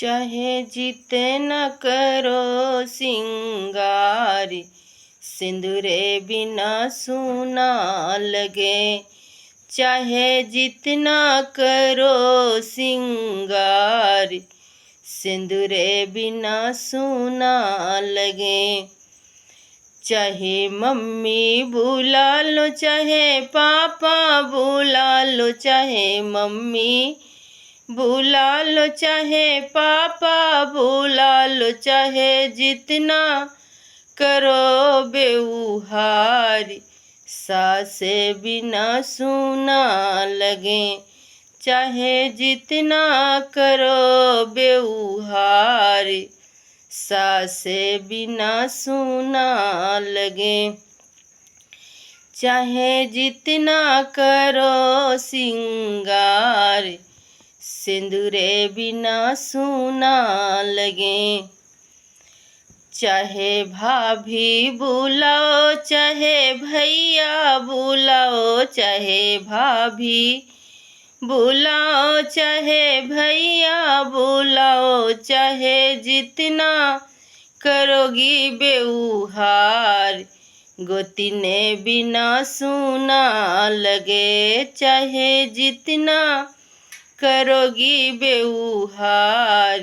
चाहे जितना करो सिंगार, सिंदूरे बिना सूना लगे। चाहे जितना करो सिंगार, सिंदूरे बिना सूना लगे। चाहे मम्मी बुला लो, चाहे पापा बुला लो, चाहे मम्मी बुला लो, चाहे पापा बुला लो, चाहे जितना करो व्यवहार, सासे बिना सूना लगे। चाहे जितना करो व्यवहार, सासे बिना सूना लगे। चाहे जितना करो सिंगार, सिंदूरे बिना सूना लगे। चाहे भाभी बुलाओ, चाहे भैया बुलाओ, चाहे भाभी बुलाओ, चाहे भैया बुलाओ, चाहे जितना करोगी व्यवहार, गोतिने बिना सूना लगे। चाहे जितना करोगी व्यवहार,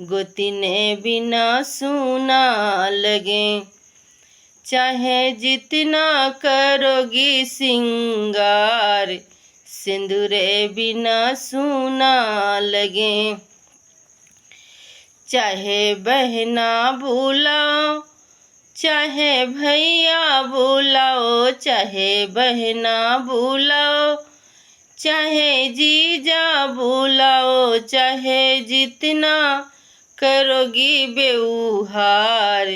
गोतिने बिना सूना लगे। चाहे जितना करोगी सिंगार, सिंदूरे बिना सूना लगे। चाहे बहना बुलाओ, चाहे भैया बुलाओ, चाहे बहना बुलाओ, चाहे जीजा बुलाओ, चाहे जितना करोगी व्यवहार,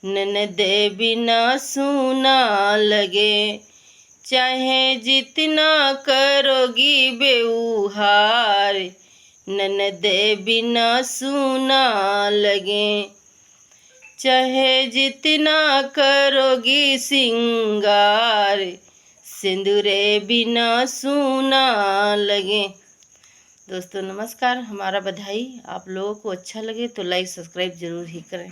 ननदे बिना सूना लगे। चाहे जितना करोगी व्यवहार, ननदे बिना सूना लगे। चाहे जितना करोगी सिंगार, सिंदूरे बिना सूना लगे। दोस्तों नमस्कार, हमारा बधाई। आप लोगों को अच्छा लगे तो लाइक सब्सक्राइब जरूर ही करें।